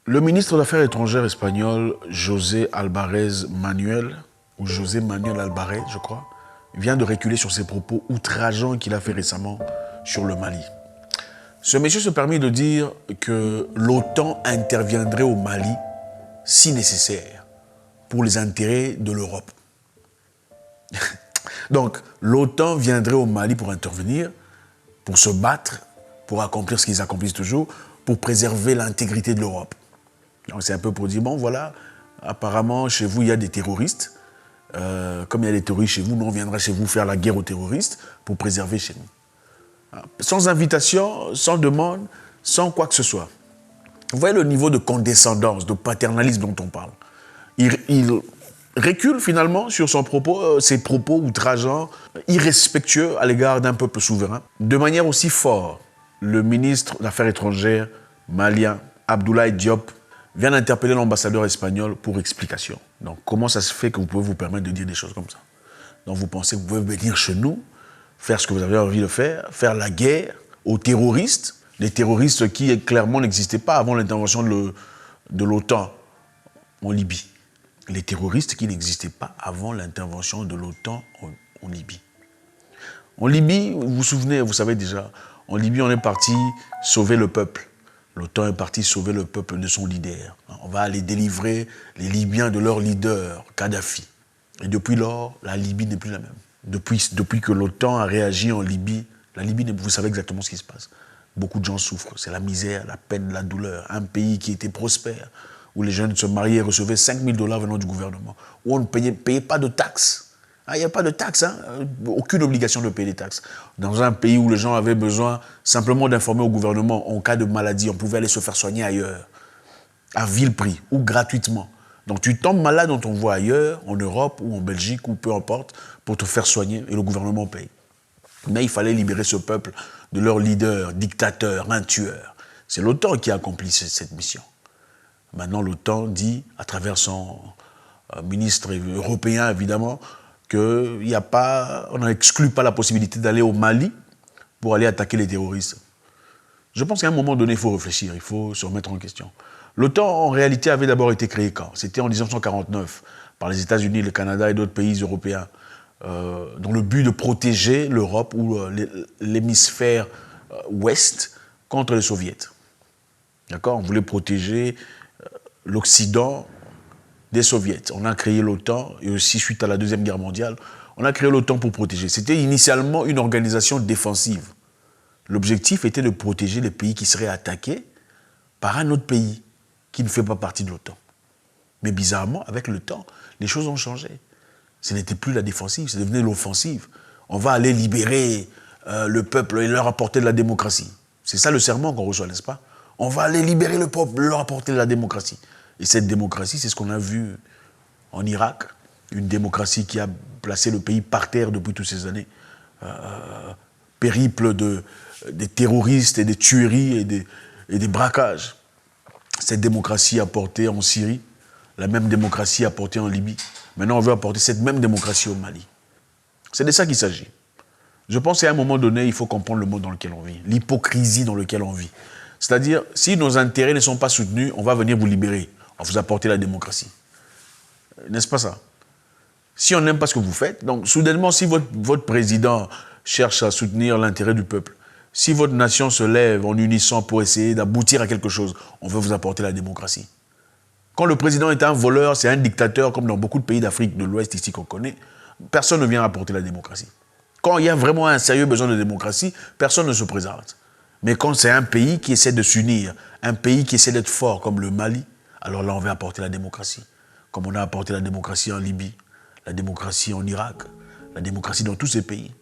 Le ministre des Affaires étrangères espagnol, José Alvarez Manuel, ou José Manuel Alvarez, je crois, vient de reculer sur ses propos outrageants qu'il a fait récemment sur le Mali. Ce monsieur se permet de dire que l'OTAN interviendrait au Mali, si nécessaire, pour les intérêts de l'Europe. Donc, l'OTAN viendrait au Mali pour intervenir, pour se battre, pour accomplir ce qu'ils accomplissent toujours, pour préserver l'intégrité de l'Europe. Donc, c'est un peu pour dire, bon, voilà, apparemment, chez vous, il y a des terroristes. Comme il y a des terroristes chez vous, nous, on viendra chez vous faire la guerre aux terroristes pour préserver chez nous. Sans invitation, sans demande, sans quoi que ce soit. Vous voyez le niveau de condescendance, de paternalisme dont on parle. Il recule finalement sur ses propos outrageants, irrespectueux à l'égard d'un peuple souverain. De manière aussi forte, le ministre des Affaires étrangères malien, Abdoulaye Diop, vient d'interpeller l'ambassadeur espagnol pour explication. Donc, comment ça se fait que vous pouvez vous permettre de dire des choses comme ça? Donc, vous pensez que vous pouvez venir chez nous, faire ce que vous avez envie de faire la guerre aux terroristes, les terroristes qui clairement n'existaient pas avant l'intervention de l'OTAN en Libye. Les terroristes qui n'existaient pas avant l'intervention de l'OTAN en Libye. En Libye, vous vous souvenez, vous savez déjà, en Libye, on est parti sauver le peuple. L'OTAN est parti sauver le peuple de son leader. On va aller délivrer les Libyens de leur leader, Kadhafi. Et depuis lors, la Libye n'est plus la même. Depuis que l'OTAN a réagi en Libye, la Libye, vous savez exactement ce qui se passe. Beaucoup de gens souffrent. C'est la misère, la peine, la douleur. Un pays qui était prospère, où les jeunes se mariaient et recevaient 5 000 $ venant du gouvernement, où on ne payait pas de taxes. Il n'y a pas de taxes, aucune obligation de payer des taxes. Dans un pays où les gens avaient besoin simplement d'informer au gouvernement en cas de maladie, on pouvait aller se faire soigner ailleurs, à vil prix ou gratuitement. Donc tu tombes malade, on t'envoie ailleurs, en Europe ou en Belgique ou peu importe, pour te faire soigner et le gouvernement paye. Mais il fallait libérer ce peuple de leur leader, dictateur, un tueur. C'est l'OTAN qui a accompli cette mission. Maintenant, l'OTAN dit, à travers son ministre européen évidemment, qu'on n'exclut pas la possibilité d'aller au Mali pour aller attaquer les terroristes. Je pense qu'à un moment donné, il faut réfléchir, il faut se remettre en question. L'OTAN, en réalité, avait d'abord été créé quand? C'était en 1949, par les États-Unis, le Canada et d'autres pays européens, dans le but de protéger l'Europe ou l'hémisphère ouest contre les soviets. D'accord? On voulait protéger l'Occident des soviets. On a créé l'OTAN, et aussi suite à la Deuxième Guerre mondiale, on a créé l'OTAN pour protéger. C'était initialement une organisation défensive. L'objectif était de protéger les pays qui seraient attaqués par un autre pays qui ne fait pas partie de l'OTAN. Mais bizarrement, avec le temps, les choses ont changé. Ce n'était plus la défensive, c'est devenu l'offensive. On va aller libérer le peuple et leur apporter de la démocratie. C'est ça le serment qu'on reçoit, n'est-ce pas? On va aller libérer le peuple, leur apporter de la démocratie. Et cette démocratie, c'est ce qu'on a vu en Irak, une démocratie qui a placé le pays par terre depuis toutes ces années. Périple des terroristes et des tueries et des braquages. Cette démocratie apportée en Syrie, la même démocratie apportée en Libye. Maintenant, on veut apporter cette même démocratie au Mali. C'est de ça qu'il s'agit. Je pense qu'à un moment donné, il faut comprendre le monde dans lequel on vit, l'hypocrisie dans laquelle on vit. C'est-à-dire, si nos intérêts ne sont pas soutenus, on va venir vous libérer, on va vous apporter la démocratie. N'est-ce pas ça? Si on n'aime pas ce que vous faites, donc soudainement, si votre président cherche à soutenir l'intérêt du peuple, si votre nation se lève en unisson pour essayer d'aboutir à quelque chose, on veut vous apporter la démocratie. Quand le président est un voleur, c'est un dictateur, comme dans beaucoup de pays d'Afrique de l'Ouest ici qu'on connaît, personne ne vient apporter la démocratie. Quand il y a vraiment un sérieux besoin de démocratie, personne ne se présente. Mais quand c'est un pays qui essaie de s'unir, un pays qui essaie d'être fort comme le Mali, alors là on vient apporter la démocratie. Comme on a apporté la démocratie en Libye, la démocratie en Irak, la démocratie dans tous ces pays.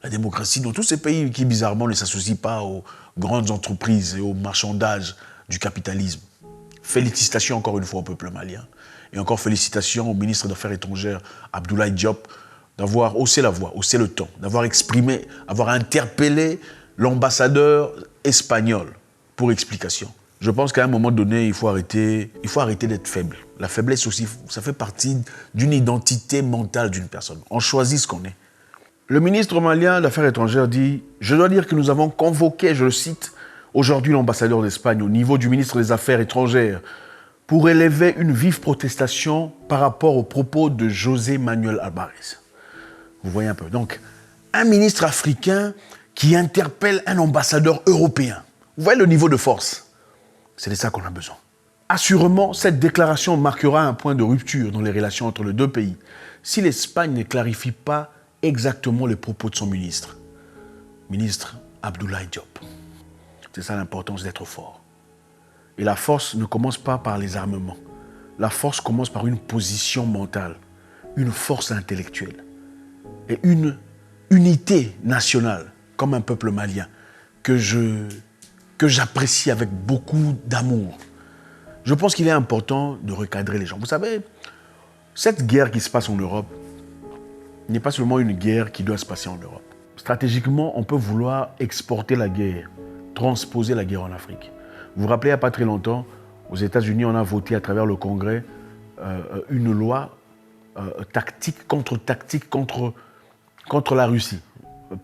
La démocratie dans tous ces pays qui bizarrement ne s'associent pas aux grandes entreprises et au marchandage du capitalisme. Félicitations encore une fois au peuple malien. Et encore félicitations au ministre des Affaires étrangères, Abdoulaye Diop, d'avoir haussé la voix, haussé le ton, d'avoir exprimé, avoir interpellé l'ambassadeur espagnol pour explication. Je pense qu'à un moment donné, il faut arrêter d'être faible. La faiblesse aussi, ça fait partie d'une identité mentale d'une personne. On choisit ce qu'on est. Le ministre malien d'Affaires étrangères dit « Je dois dire que nous avons convoqué, je le cite, Aujourd'hui, l'ambassadeur d'Espagne, au niveau du ministre des Affaires étrangères, pour élever une vive protestation par rapport aux propos de José Manuel Álvarez. Vous voyez un peu. Donc, un ministre africain qui interpelle un ambassadeur européen. Vous voyez le niveau de force. C'est de ça qu'on a besoin. Assurément, cette déclaration marquera un point de rupture dans les relations entre les deux pays si l'Espagne ne clarifie pas exactement les propos de son ministre Abdoulaye Diop. C'est ça l'importance d'être fort. Et la force ne commence pas par les armements. La force commence par une position mentale, une force intellectuelle et une unité nationale, comme un peuple malien, que j'apprécie avec beaucoup d'amour. Je pense qu'il est important de recadrer les gens. Vous savez, cette guerre qui se passe en Europe n'est pas seulement une guerre qui doit se passer en Europe. Stratégiquement, on peut vouloir exporter la guerre, transposer la guerre en Afrique. Vous vous rappelez, il n'y a pas très longtemps, aux États-Unis, on a voté à travers le Congrès une loi tactique contre la Russie,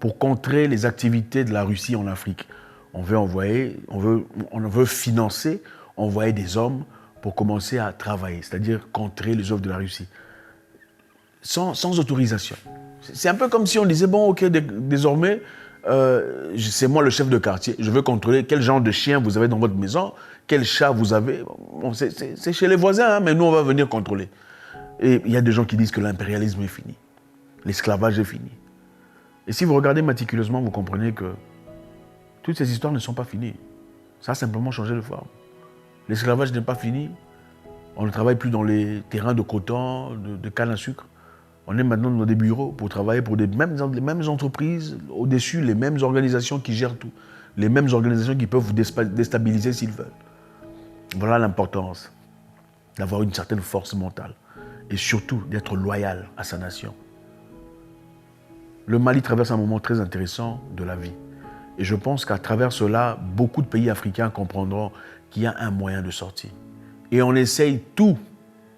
pour contrer les activités de la Russie en Afrique. On veut financer, envoyer des hommes pour commencer à travailler, c'est-à-dire contrer les œuvres de la Russie, sans autorisation. C'est un peu comme si on disait, bon, ok, désormais, c'est moi le chef de quartier, je veux contrôler quel genre de chien vous avez dans votre maison, quel chat vous avez. Bon, c'est chez les voisins, hein, mais nous, on va venir contrôler. Et il y a des gens qui disent que l'impérialisme est fini, l'esclavage est fini. Et si vous regardez méticuleusement, vous comprenez que toutes ces histoires ne sont pas finies. Ça a simplement changé de forme. L'esclavage n'est pas fini. On ne travaille plus dans les terrains de coton, de canne à sucre. On est maintenant dans des bureaux pour travailler pour les mêmes entreprises, au-dessus, les mêmes organisations qui gèrent tout. Les mêmes organisations qui peuvent vous déstabiliser s'ils veulent. Voilà l'importance d'avoir une certaine force mentale et surtout d'être loyal à sa nation. Le Mali traverse un moment très intéressant de la vie. Et je pense qu'à travers cela, beaucoup de pays africains comprendront qu'il y a un moyen de sortir. Et on essaye tout,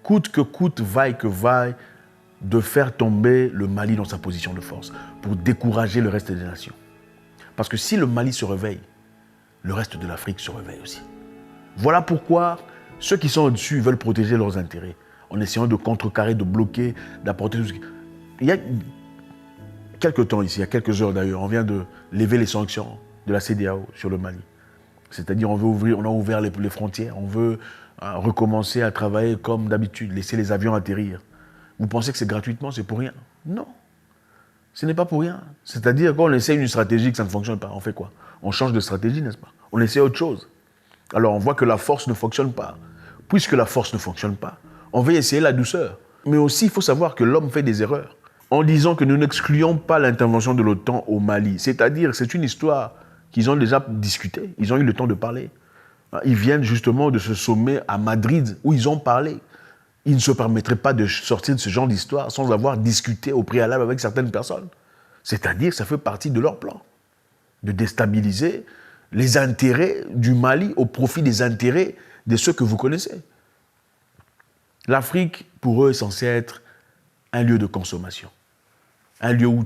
coûte que coûte, vaille que vaille, de faire tomber le Mali dans sa position de force pour décourager le reste des nations. Parce que si le Mali se réveille, le reste de l'Afrique se réveille aussi. Voilà pourquoi ceux qui sont au-dessus veulent protéger leurs intérêts en essayant de contrecarrer, de bloquer, d'apporter tout ce qui... Il y a quelques temps ici, il y a quelques heures d'ailleurs, on vient de lever les sanctions de la CEDEAO sur le Mali. C'est-à-dire on a ouvert les frontières, on veut recommencer à travailler comme d'habitude, laisser les avions atterrir. Vous pensez que c'est gratuitement, c'est pour rien? Non, ce n'est pas pour rien. C'est-à-dire qu'on essaie une stratégie que ça ne fonctionne pas, on fait quoi? On change de stratégie, n'est-ce pas? On essaie autre chose. Alors on voit que la force ne fonctionne pas. Puisque la force ne fonctionne pas, on va essayer la douceur. Mais aussi, il faut savoir que l'homme fait des erreurs. En disant que nous n'excluons pas l'intervention de l'OTAN au Mali. C'est-à-dire, c'est une histoire qu'ils ont déjà discutée. Ils ont eu le temps de parler. Ils viennent justement de ce sommet à Madrid où ils ont parlé. Ils ne se permettraient pas de sortir de ce genre d'histoire sans avoir discuté au préalable avec certaines personnes. C'est-à-dire que ça fait partie de leur plan. De déstabiliser les intérêts du Mali au profit des intérêts de ceux que vous connaissez. L'Afrique, pour eux, est censée être un lieu de consommation. Un lieu où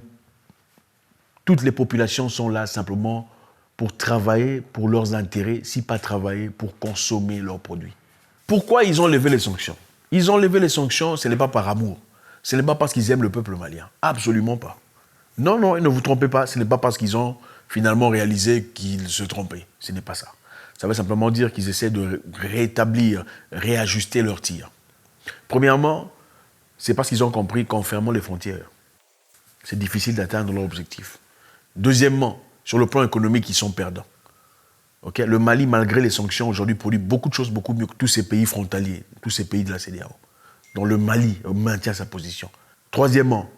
toutes les populations sont là simplement pour travailler pour leurs intérêts, si pas travailler pour consommer leurs produits. Pourquoi ils ont levé les sanctions? Ils ont levé les sanctions, ce n'est pas par amour. Ce n'est pas parce qu'ils aiment le peuple malien. Absolument pas. Non, non, ne vous trompez pas, ce n'est pas parce qu'ils ont finalement réalisé qu'ils se trompaient. Ce n'est pas ça. Ça veut simplement dire qu'ils essaient de rétablir, réajuster leur tir. Premièrement, c'est parce qu'ils ont compris qu'en fermant les frontières, c'est difficile d'atteindre leur objectif. Deuxièmement, sur le plan économique, ils sont perdants. Okay? Le Mali, malgré les sanctions, aujourd'hui produit beaucoup de choses, beaucoup mieux que tous ces pays frontaliers, tous ces pays de la CEDEAO. Donc le Mali maintient sa position. Troisièmement,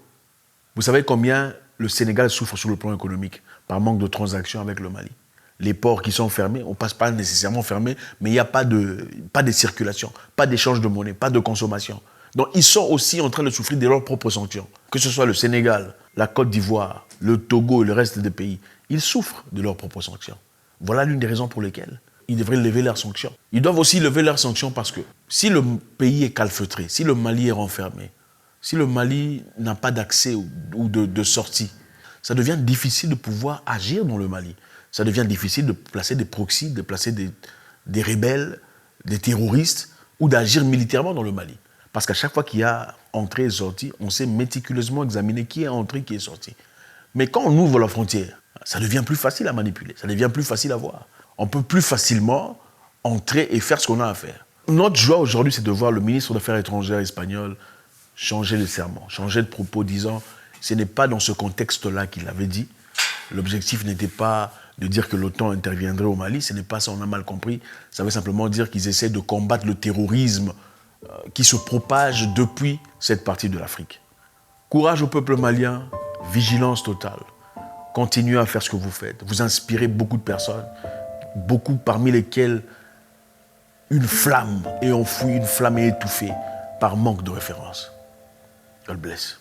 vous savez combien le Sénégal souffre sur le plan économique par manque de transactions avec le Mali. Les ports qui sont fermés, on ne passe pas nécessairement fermés, mais il n'y a pas de circulation, pas d'échange de monnaie, pas de consommation. Donc ils sont aussi en train de souffrir de leurs propres sanctions. Que ce soit le Sénégal, la Côte d'Ivoire, le Togo et le reste des pays, ils souffrent de leurs propres sanctions. Voilà l'une des raisons pour lesquelles ils devraient lever leurs sanctions. Ils doivent aussi lever leurs sanctions parce que si le pays est calfeutré, si le Mali est renfermé, si le Mali n'a pas d'accès ou de sortie, ça devient difficile de pouvoir agir dans le Mali. ça devient difficile de placer des proxys, de placer des rebelles, des terroristes, ou d'agir militairement dans le Mali. Parce qu'à chaque fois qu'il y a entrée et sortie, on sait méticuleusement examiner qui est entré, qui est sorti. Mais quand on ouvre la frontière, ça devient plus facile à manipuler, ça devient plus facile à voir. On peut plus facilement entrer et faire ce qu'on a à faire. Notre joie aujourd'hui, c'est de voir le ministre des Affaires étrangères espagnol changer de serment, changer de propos, disant ce n'est pas dans ce contexte-là qu'il avait dit. L'objectif n'était pas de dire que l'OTAN interviendrait au Mali, ce n'est pas ça, on a mal compris. Ça veut simplement dire qu'ils essaient de combattre le terrorisme qui se propage depuis cette partie de l'Afrique. Courage au peuple malien, vigilance totale. Continuez à faire ce que vous faites. Vous inspirez beaucoup de personnes, beaucoup parmi lesquelles une flamme est enfouie, une flamme est étouffée par manque de référence. God bless.